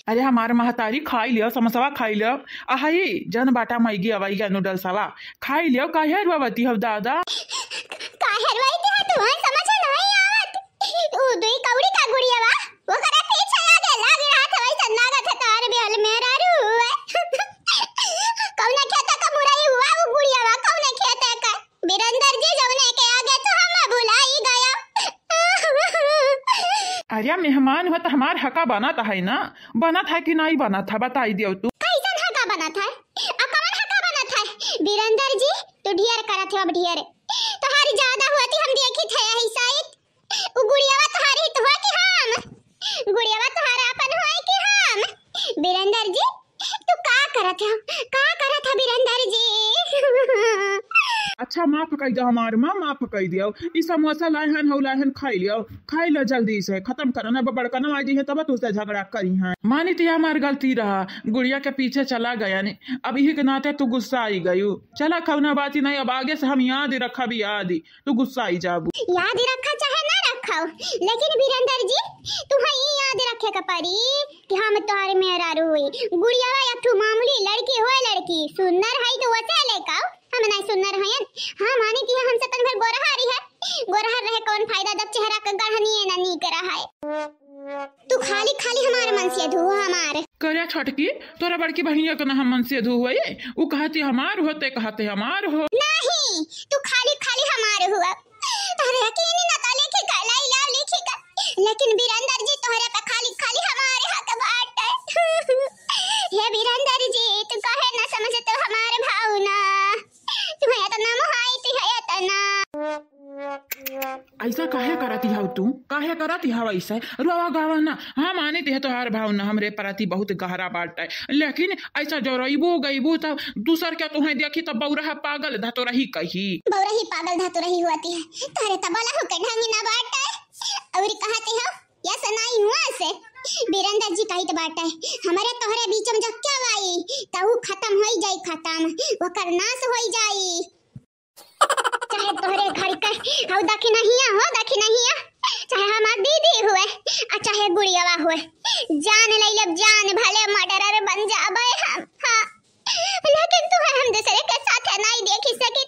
अरे हमार महतारी खाई लियो समोसवा खाई लियो अहि जन बाटा मैगी अवई या नूडल्सवा खाई लियो काहे रुआवती हो दादा काहे रुआईती है तू समझ नहीं आवत उ दुई कौड़ी का गुड़ियावा वो करा पीछे लाग रहा था वैसा नागा था तार बेल मेरा रू कौन खेता का बुराई हुआ वो गुड़ियावा कौन खेता का बिरंदर जी जवने के आगे तो हम भुलाई गया। अरे मेहमान हो तो हमार हका बना था है ना बना था कि नहीं बना था बताई दियो तू कैसन हका बना था अब कौन हका बना था बिरंदर जी तू ढेर करा थे अब ढेर तोहारी ज्यादा होती हम देखी थे यही साइड उ गुड़ियावा तोहारी तो हो कि हम गुड़ियावा तोहारा अपन होए कि हम बिरंदर जी तू का करत था बिरंदर जी अच्छा माफ कर दो हमार माँ माफ कर दियो ई समोसा लाहन हो लाहन खाई लियो खाई लो जल्दी से खत्म करो ना बड़का ना आई है तब तुझसे झगड़ा करी है मानी थी हमार गलती रहा गुड़िया के पीछे चला गया ने अब यही के नाते तू गुस्सा आई गई चला खवना बात ही नहीं अब आगे से हम याद ही रखा भी याद ही तू गुस्सा आई जाबू याद ही रखा चाहे ना रखा लेकिन बिरंदर जी तू ही याद रखे का परी कि हम तोहरे मेरा रुई गुड़िया एक ठू मामूली लड़की हो लड़की सुंदर है तो वैसे लेका हम नहीं सुंदर हैं हां माने कि हमसे तन भर गोरहारी है गोरहर रहे कौन फायदा जब चेहरा का गढ़नी है ना नी करा है तू खाली हमारे मन से धो हमारे करे छटकी तोरा बड़की बहनिया के ना हम मन से धो हुए उ कहती हमार होते कहते हमार हो नहीं तू खाली हमारे हुआ तोरे यकीन ना तो लिखी का लाइला लिखी का लेकिन बिरंदर जी तोहरे पे खाली हमारे हक बाट है हे बिरंदर जी तू कहे ना समझ तो हमारे भावना तुम्हें तो नाम हाई थी है तना ऐसा काहे करती हो तू काहे करती हो ऐसा रोवा गावा ना हम आने थे तो हर भावना हमरे प्रति बहुत गहरा बात है लेकिन ऐसा जो रहीबो गईबो तो दूसर क्या तुम्हें देखी तो बौरा पागल धा तो रही कही बौरा ही पागल धा तो रही होती है तारे तबला हो के ढंगी ना बात है और कहते हो या सुनाई हुआ से बिरंदर जी कही तो बात है हमारे तोहरे बीच में जब क्या आई तो वो खत्म होई जाई खत्म वो कर नाश होई जाई चाहे तोहरे घर का हो दखी नहीं चाहे हमार दीदी हुए और चाहे गुड़ियावा हुए जान ले लब जान भले मर्डरर बन जाबे हम हां लेकिन तू हम दूसरे के साथ नहीं देखी सकी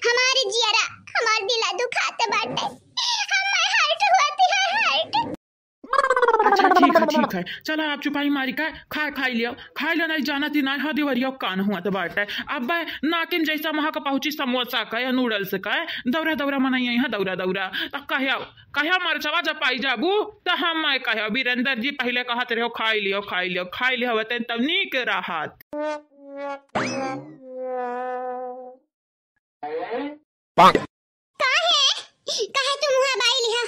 हमारी जियरा हमार दिला दुखाते बाटे हम हर्ट होती है हर्ट अच्छा ठीक है चलो आप चुपाई मारी का खाई लियो नहीं जाना थी ना हदी वरियो कान हुआ तो बात है अब नाकिन जैसा वहां का पहुंची समोसा का या नूडल्स का दौरा मनाइए यहाँ दौरा तो कहिया मरचवा जब पाई जाबू तो हम कहियो बिरंदर जी पहले कहते रहो खाई लियो बताए तब नीक राहत काहे तुम वहां बाई लिया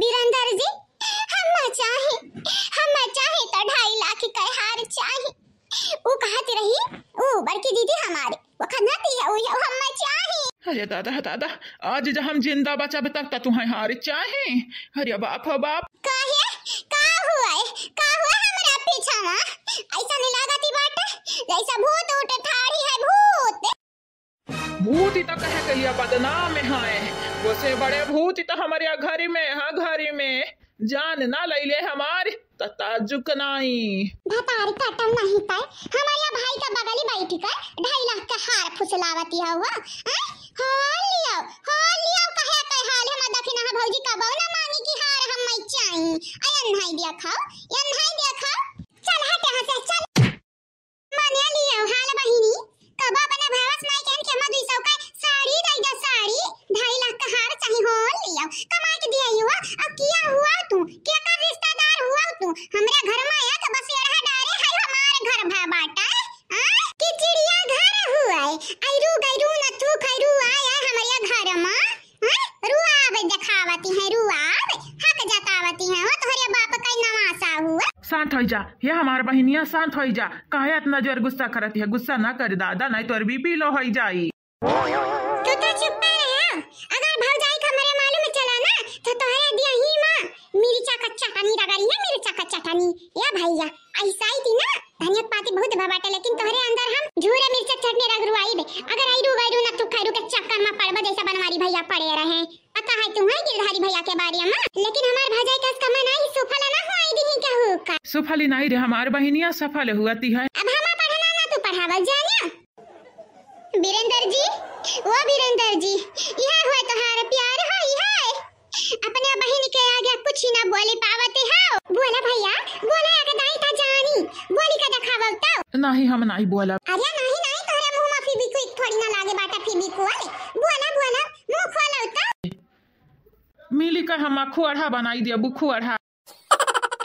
बिरंदर जी हम चाहे तो 2.5 लाख का हार चाहे वो कहती रही ओ बड़की दीदी हमारे वो खनाती है वो हम चाहे अरे दादा आज जब हम जिंदा बचा तक तुम्हें हार चाहे अरे बाप हो बाप का हुआ हमरा पीछा ना ऐसा नहीं लागती बात जैसा भूत उठे ठाड़ी है भूत ही तो कहे कहिया बदनाम है वैसे बड़े भूत ही तो हमारे घर में जान ना लैले हमारे ताजुक नहीं भतारी कटम नहीं पाए हमारे भाई का बगली बैठी कर 2.5 लाख का हार फुसलावती हुआ हाल लियो कहे हाल हम दखिना भौजी का बौना मांगी की हार हम मैं चाहिए अयन नहीं दिया खाओ चल हट यहां से चल माने लियो हाल बहिनी कब अपने भावस माई कहन के मधु सौ का साड़ी दई दो साड़ी 2.5 लाख का हार चाहिए हो लियो कमा के दिया हुआ अब किया हुआ तू क्या कर रिश्तेदार हुआ तू हमरा घर में आया तो बस एड़ा डारे है हमारे घर भा बाटा कि चिड़िया घर हुआ आई रू न तू खैरू आया हमारे घर में रुआब दिखावती है रुआब हक जतावती है वो तोहरे बाप का नवासा हुआ शांत हो जा ये हमार बहनिया शांत हो जा काहे इतना जोर गुस्सा करती है गुस्सा ना कर दादा नहीं तो बीपी लो हो जाई तो चुप रह अगर भौजाई का मरे मालूम चला ना तो तोहरा दिया ही मां मिर्चा का चटनी रगड़ी है मिर्चा का चटनी या भैया ऐसा ही थी ना धनिया पाती बहुत भबाटे लेकिन तोहरे अंदर हम झूरे मिर्चा चटनी रगड़वाई बे अगर आई रू ना तू खैरू के चक्कर में पड़बा जैसा बनवारी भैया पड़े रहे पता है तुम्हें गिरधारी भैया के बारे में लेकिन हमार भौजाई का कमा नहीं सुफला ना होई दी क्या हो का सफल नहीं रे हमार बहनिया सफल हुआती है। अब हमा पढ़ना ना तू पढ़ावल जानिया। वीरेंद्र जी, वो वीरेंद्र जी, यह हुआ तुम्हारा प्यार हो यह अपने बहन के आगे कुछ ना बोले पावते हो। बोला भैया, बोला आगे दाई था जानी, बोली का दिखावल तो नहीं हम नहीं बोला। अरे नहीं नहीं तोरे मुंह में फेविक्विक थोड़ी ना लागे बाटा फेविक्विक। बोला बोला मुंह खोलो तो मिली का हम खुआढ़ा बनाई दिया बुखुआढ़ा।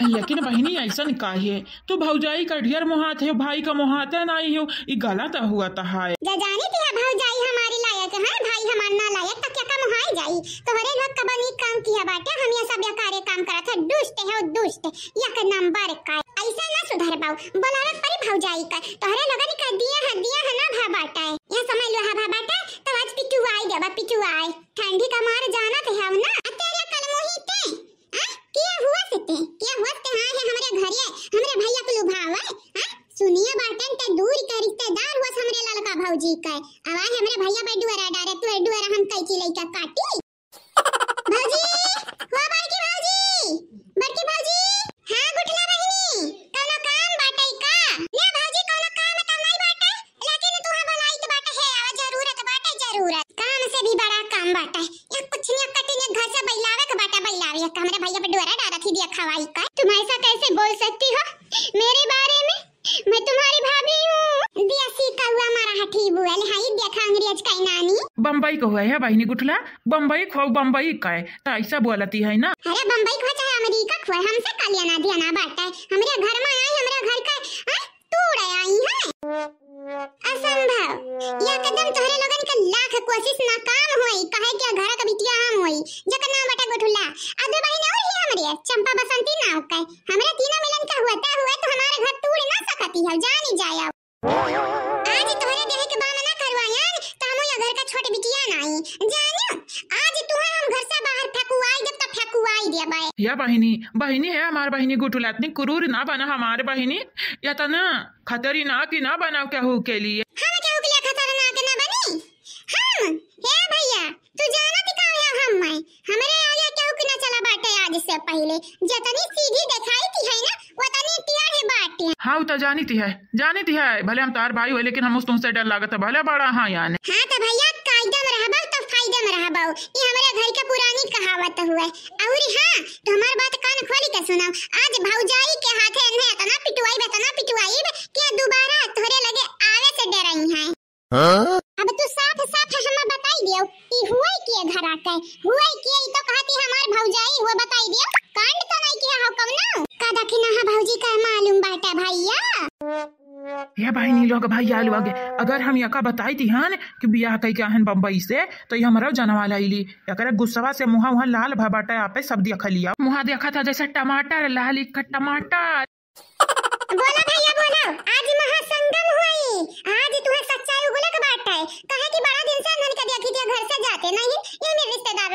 लेकिन बहनी ऐसा काहे तो भौजाई का ढेर मोहात है भाई का मोहात है नहीं हो ये गलत हुआ था है। जानी थी भौजाई हमारी लायक है भाई हमार ना लायक तो क्या का मोहाई जाई। तोहरे लोग का बनी काम किया बाटे हम ये सब कार्य काम करा था। दुष्ट है दुष्ट एक नंबर का ऐसा ना सुधर पाओ बोलावत परी भौजाई का तोहरे लोगन का दिया है ना भा बाटा है ये समझ लो हा भा बाटा तो आज पिटू आई देबा पिटू आई ठंडी का मार जाना थे हम ना तेरे कल मोहिते क्या हुआ ते हां है हमरे घरे हमरे भैया को लुभावे हां सुनिए बाटन ते दूर के रिश्तेदार हुआ हमरे ललका भौजी का आवाज हमरे भैया पे डुअरा डारे तू डुअरा हम कई की लइका काटी भौजी हो बड़की भौजी हां गुठला बहिनी कोनो काम बाटई का ले भौजी कोनो काम त नहीं बाटे लेकिन तू भलाई तो बाटे है आवा जरूरत काम से भी बड़ा काम बाटे या कुछ नहीं कटी ने घर से बैलावे के बाटे बैलावे हमरे भैया पे डुअरा डारा थी दिया खवाई का तुम ऐसा कैसे बोल सकती हो मेरे बारे में। मैं तुम्हारी भाभी हूँ देसी कौवा मराठी बुआल हाई देखा अंग्रेज का नानी बम्बई को है बहनी गुठला बम्बई खो बम्बई का है तो ऐसा बोलती है ना। अरे बम्बई खो चाहे अमेरिका खो हमसे कालिया ना दिया ना बाटा है हमरे घर में आई हमरे घर का तोड़ आई है असंभव या कदम तोहरे लोगन का लाख कोशिश नाकाम होई कहे कि घर का बिटिया हम होई जकर नाम बटा गुठला अदे बहन और ही हमरे चंपा बसंती नाव का हमरे तीनों मिलन का हुआ तो हमारे घर तोड़ ना सकती है जानी जाया आज तोहरे देह के बाम ना करवायन त हम या घर का छोटे बिटिया नहीं जानियो आज तू हम घर से बाहर फेकुआई दे त फेकुआई दे बाय या बहनी है हमार बहनी गुठला इतनी क्रूर ना बना हमारे बहनी या तो ना खतरी ना कि ना बनाओ क्या हो के लिए हम क्या हो के लिए खतरनाक ना बनी हम हे भैया तू जाना ती का हम मैं हमरे आगे क्या हो के ना चला बाटे आज से पहले जतनी सीधी दिखाई थी है ना वतनी टियाड़ी बाटे। हाँ तो जानती है भले हम तार भाई हो लेकिन हम तुमसे डर लागत है भले बड़ा हाँ यानी हाँ तो भैया कायदा में रहबो तो फायदे में रहबो ये हमारे घर का पुरानी कहावत हुआ और हाँ तो हमार बात कान खोली के सुनाओ आज भौजाई के हाथे ने तना पिटुआई के दोबारा तोरे लगे आवे से डरई है। अब तू साफ हमें बताई दियो ई हुआ के घर आके हुआ के तो कहती हमार भौजाई वो बताई दियो कांड तो नहीं किया हो कम ना का दखिना है भौजी का मालूम बाटा भैया ये बहनी लोग भैया लोग अगर हम यका बताई थी हन कि बियाह कई के आहन बम्बई से तो ये हमारा जनवाला इली अगर गुस्सा से मुहा वहाँ लाल भबाटा आप सब देखा लिया मुहा देखा था जैसे टमाटर लाल का टमाटर। बोला भैया बोला आज महासंगम हुई आज तुम्हें सच्चाई बोले के बात है कहे कि बड़ा दिन से नन के देखी थे घर से जाते नहीं ये मेरे रिश्तेदार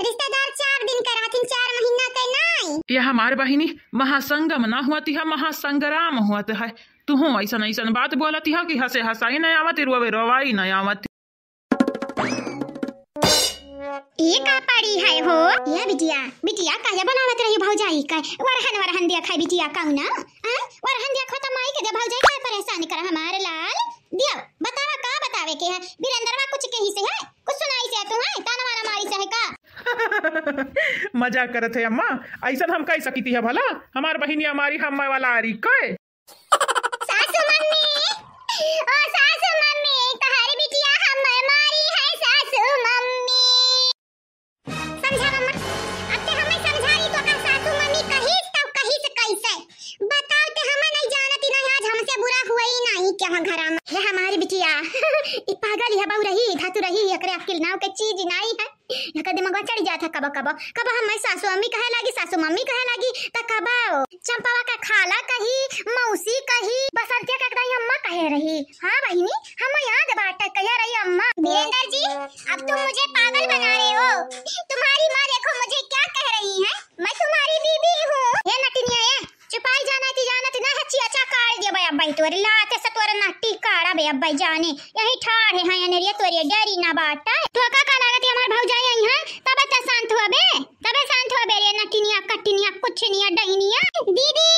रिश्तेदार 4 दिन का रहथिन 4 महीना के नहीं ये हमारे बहिनी महासंगम ना हुआती है महासंग्राम हुआ है तू हो ऐसा बात बोलती है कि हंसे हंसाई नहीं आवती रोवे रोवाई नहीं आवती। ये का पड़ी है हो ये बिटिया काया बनावत रही भौजाई का वरहन दिया खाई बिटिया काउना वरहन दिया खत्म आई के दे भौजाई का परेशान कर हमारे लाल दियो बतावा का बतावे के है वीरेंद्रवा कुछ के ही से है कुछ सुनाई से तू है ताना वाला मारी से है का मजाक करत है अम्मा ऐसा हम कह सकती है भला हमार बहिनी हमारी हम वाला आरी के सासू मम्मी तहारी बिटिया हम मारी है सासू मम्मी समझा मम्मा अब ते हमें समझाई तो का सासू मम्मी कही तब कही से कैसे बताओ ते हमें नहीं जानती नहीं आज हमसे बुरा हुआ ही नहीं क्या घर में ये हमारी बिटिया ई पागल है बहु रही धातु रही एकरे अकेल नाव के चीज नहीं है ये कदे मगवा चढ़ जाता कब हम सासू मम्मी कहे लगी त कबाओ चंपावा का खाला कही मौसी कही बसंतिया का कहीं अम्मा कहे रही। हां बहिनी हम याद बाटा कह रही अम्मा। वीरेंद्र जी अब तुम मुझे पागल बना रहे हो तुम्हारी माँ देखो मुझे क्या कह रही है मैं तुम्हारी बीबी हूँ। ये नटनिया है चुपाई जाना थी ना हच्ची अच्छा काट दिया भाई अब्बाई तोरे लाते से तोरे नाटी काड़ा बे अब्बाई जाने यही ठाड़ है नरिया तोरे डरी ना बाटा तो का लागत हमार भौजाई आई है तबे शांत हुआ बे रे नटनिया कटनिया कुछ नहीं डहिनिया दीदी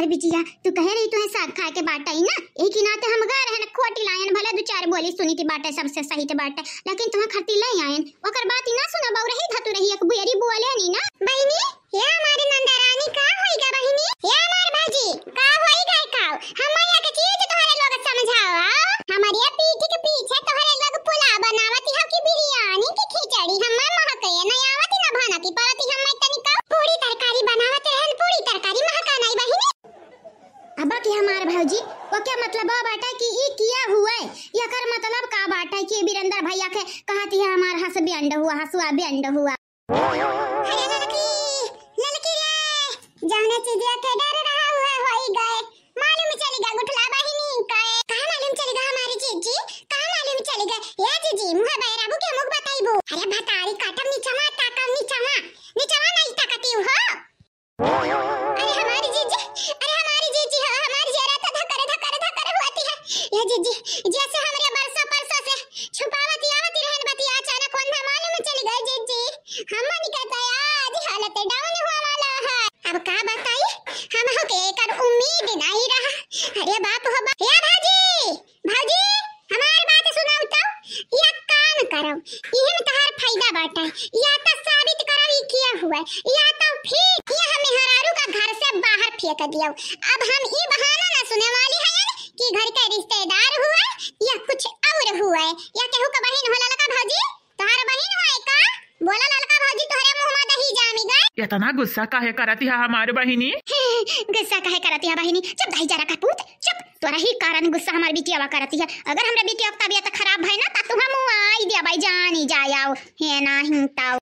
बिटिया तू कह रही तू है साग खाए के बाटा ही ना, एक ही नाते हम गा रहे न खोटी लायन भला दो चार बोली सुनी थी बाटा सबसे सही ते बाटा, लेकिन तुम खरती लई आयन ओकर बात ही ना सुना बाऊ रही धतु रही एक बुयरी बोले नी ना बहिनी। ये हमारी नंदरानी का होईगा बहिनी, ये हमार भाजी का होईगा का हमया के चीज तोहरे लोग समझाओ। हमारी पीठ के पीछे तोहरे लोग पुलाव बनावती हो कि बिरयानी की खिचड़ी हम्मा महके नहीं आवती ना भाना की परती हम्मा तनी का पूरी तरकारी बनावत रहन, पूरी तरकारी महका नहीं बहिनी। अब्बा की हमार भौजी वो क्या मतलब बाटा की ई किया हुआ है, या कर मतलब का बाटा की बीरेंद्र भैया के कहती है हमार हंस भी अंड हुआ हंसुआ भी अंड हुआ। अरे ललकी रे जाने चीज़ के डर रहा हुआ होई गए, मालूम चलेगा गुठला बहिनी का कहां मालूम चलेगा हमारी जीजी कहां मालूम चलेगा या जीजी मुह बैराबू के मुख बताइबो। अरे भतारी काटम नीचवा ताकम नीचवा नीचवा नहीं ताकती हो। अरे हमारी जीजी हमारी जरा तो धकर होती है ये जीजी जैसे हमरे बरसा परसा से छुपावती आवती रहन बती अचानक कौन मालूम चली गई जीजी हम नहीं कहता आज हालत डाउन हुआ वाला है। अब का बताई हम हो के कर उम्मीद नहीं रहा। अरे बाप हो बाप या भाजी हमारी बात सुनाओ तो या काम करो इहम तहार फायदा बाटा या तो साबित करो ई किया हुआ या तो फिर ये हमें हरारू का घर से बाहर फेंक दियो। अब हम ई बहाना ना सुने वाली है कि घर के रिश्तेदार हुआ या कुछ और हुआ या केहू का बहन होला लका भौजी तोहार बहन होए का बोला ललका भौजी तोहरे मुंह में दही जामी गए। इतना गुस्सा काहे करती है हमारे बहिनी? गुस्सा काहे करती है बहिनी? चुप दही जरा का पूत चुप, तोरा ही कारण गुस्सा हमारी बिटिया करती है। अगर हमरा बिटिया की तबीयत खराब है ना त तुम मुंह आई दिया भाई जानी जायाओ है ना हिंताओ।